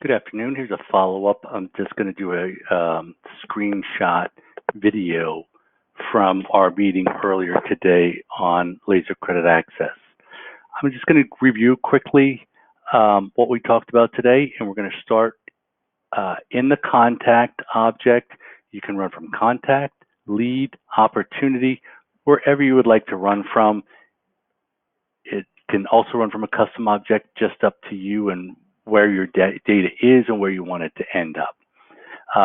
Good afternoon. Here's a follow-up. I'm just going to do a screenshot video from our meeting earlier today on laser credit access. I'm just going to review quickly what we talked about today, and we're going to start in the contact object. You can run from contact, lead, opportunity, wherever you would like to run from. It can also run from a custom object, just up to you and where your data is and where you want it to end up.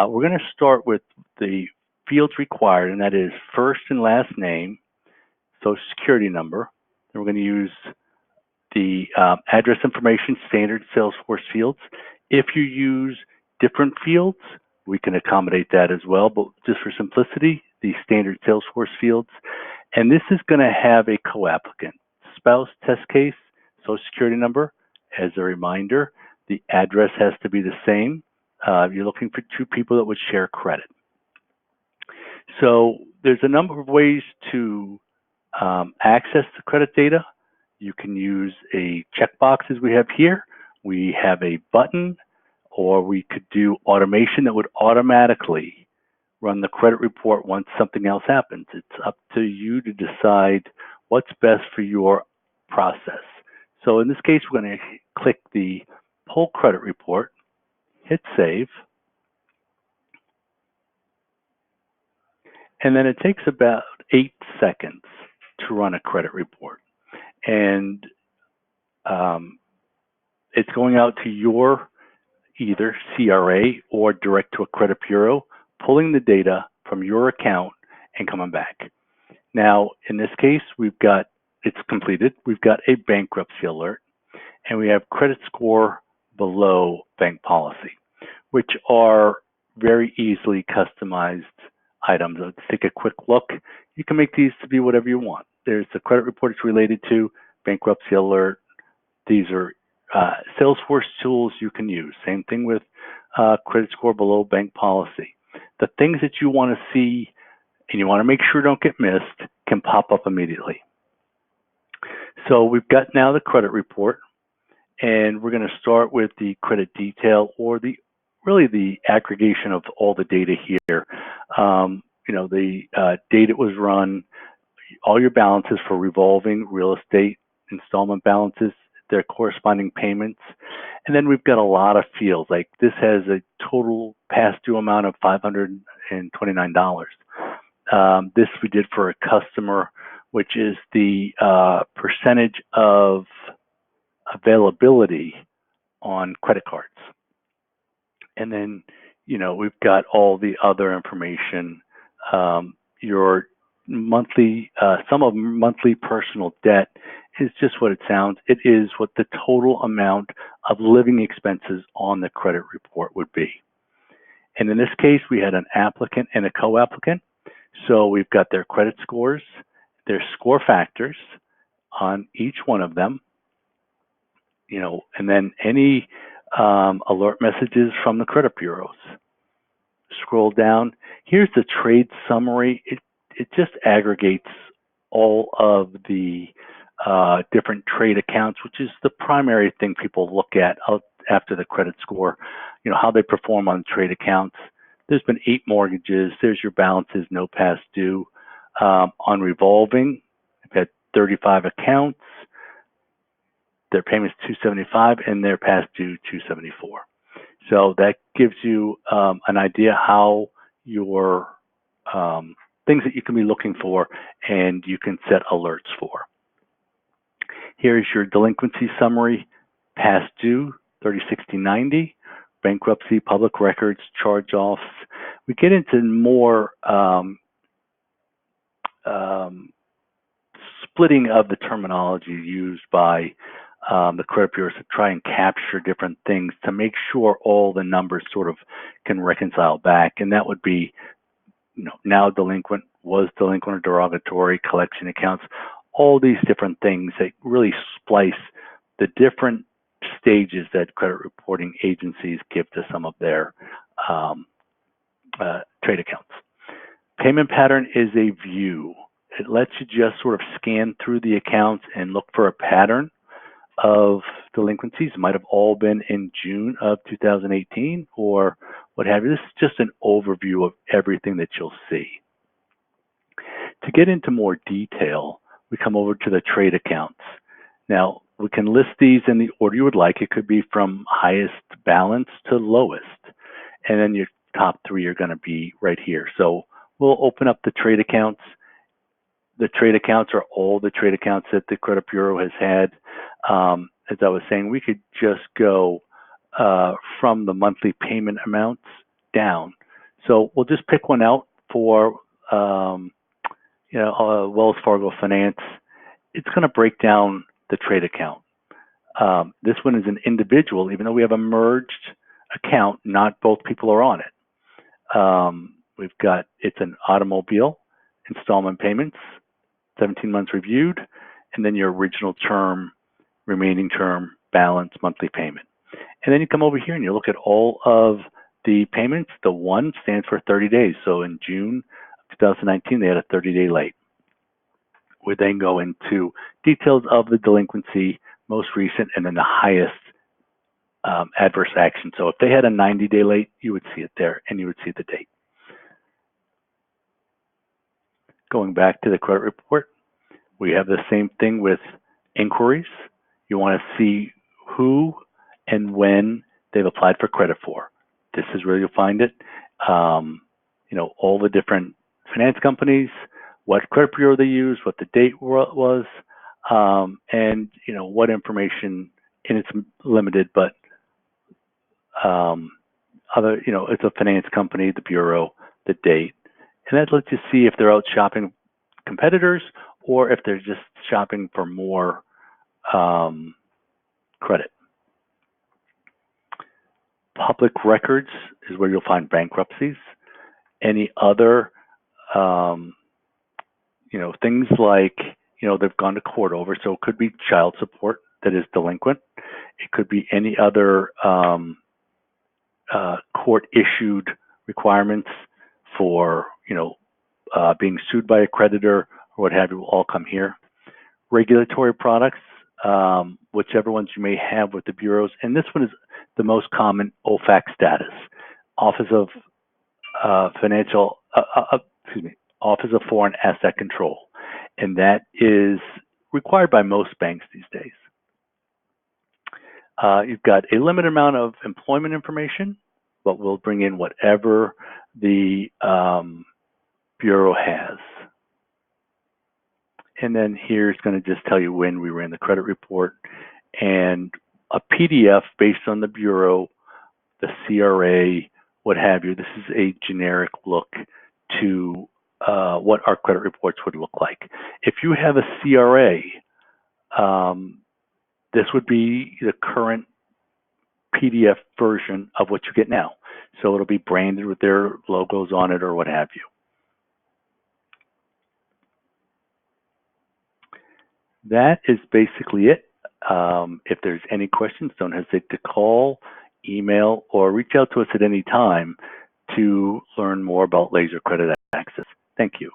We're going to start with the fields required, and that is first and last name, social security number. Then we're going to use the address information, standard Salesforce fields. If you use different fields, we can accommodate that as well, but just for simplicity, the standard Salesforce fields. And this is going to have a co-applicant, spouse, test case, social security number. As a reminder, the address has to be the same. You're looking for two people that would share credit. So there's a number of ways to access the credit data. You can use a checkbox as we have here. We have a button, or we could do automation that would automatically run the credit report once something else happens. It's up to you to decide what's best for your process. So in this case, we're going to click the Pull Credit Report, hit Save, and then it takes about 8 seconds to run a credit report. And it's going out to your either CRA or direct to a credit bureau, pulling the data from your account and coming back. Now, in this case, it's completed. We've got a bankruptcy alert, and we have credit score below bank policy, which are very easily customized items. Let's take a quick look. You can make these to be whatever you want. There's the credit report it's related to, bankruptcy alert. These are Salesforce tools you can use. Same thing with credit score below bank policy. The things that you want to see and you want to make sure don't get missed can pop up immediately. So we've got now the credit report, and we're going to start with the credit detail, or really the aggregation of all the data here. The date it was run, all your balances for revolving real estate installment balances, their corresponding payments. And then we've got a lot of fields. Like this has a total past due amount of $529. This we did for a customer, which is the percentage of availability on credit cards. And then, we've got all the other information, your monthly, sum of monthly personal debt is just what it sounds. It is what the total amount of living expenses on the credit report would be. And in this case, we had an applicant and a co-applicant. So we've got their credit scores, their score factors on each one of them, and then any alert messages from the credit bureaus. Scroll down. Here's the trade summary. It just aggregates all of the different trade accounts, which is the primary thing people look at after the credit score, how they perform on trade accounts. There's been 8 mortgages. There's your balances, no past due. On revolving, I've had 35 accounts. Their payment's $275 and their past due $274. So that gives you an idea how your things that you can be looking for and you can set alerts for. Here's your delinquency summary: past due, 30, 60, 90, bankruptcy, public records, charge-offs. We get into more splitting of the terminology used by the credit bureaus to try and capture different things to make sure all the numbers sort of can reconcile back. And that would be, now delinquent, was delinquent or derogatory, collection accounts, all these different things that really splice the different stages that credit reporting agencies give to some of their trade accounts. Payment pattern is a view. It lets you just sort of scan through the accounts and look for a pattern. of delinquencies might have all been in June of 2018 or what have you. This is just an overview of everything that you'll see. To get into more detail, we come over to the trade accounts. Now, we can list these in the order you would like. It could be from highest balance to lowest. And then your top three are going to be right here. So we'll open up the trade accounts. The trade accounts are all the trade accounts that the credit bureau has had. As I was saying, we could just go from the monthly payment amounts down. So we'll just pick one out for Wells Fargo Finance. It's going to break down the trade account. This one is an individual, even though we have a merged account, not both people are on it. It's an automobile, installment payments, 17 months reviewed, and then your original term, remaining term, balance, monthly payment. And then you come over here and you look at all of the payments. The one stands for 30 days. So in June of 2019, they had a 30-day late. We then go into details of the delinquency, most recent, and then the highest adverse action. So if they had a 90-day late, you would see it there, and you would see the date. Going back to the credit report, we have the same thing with inquiries. You want to see who and when they've applied for credit for. This is where you'll find it. All the different finance companies, what credit bureau they use, what the date was, and what information. And it's limited, but it's a finance company, the bureau, the date, and that lets you see if they're out shopping competitors or if they're just shopping for more credit. Public records is where you'll find bankruptcies. Any other things like they've gone to court over, so it could be child support that is delinquent. It could be any other court issued requirements for being sued by a creditor or what have you, will all come here. Regulatory products, whichever ones you may have with the bureaus, and this one is the most common, OFAC status, Office of Office of Foreign Asset Control, and that is required by most banks these days. You've got a limited amount of employment information, but we'll bring in whatever the bureau has. And then here's going to just tell you when we ran the credit report, and a PDF based on the bureau, the CRA, what have you. This is a generic look to what our credit reports would look like. If you have a CRA, this would be the current PDF version of what you get now. So it'll be branded with their logos on it or what have you. That is basically it. If there's any questions, don't hesitate to call, email, or reach out to us at any time to learn more about Laser Credit Access. Thank you.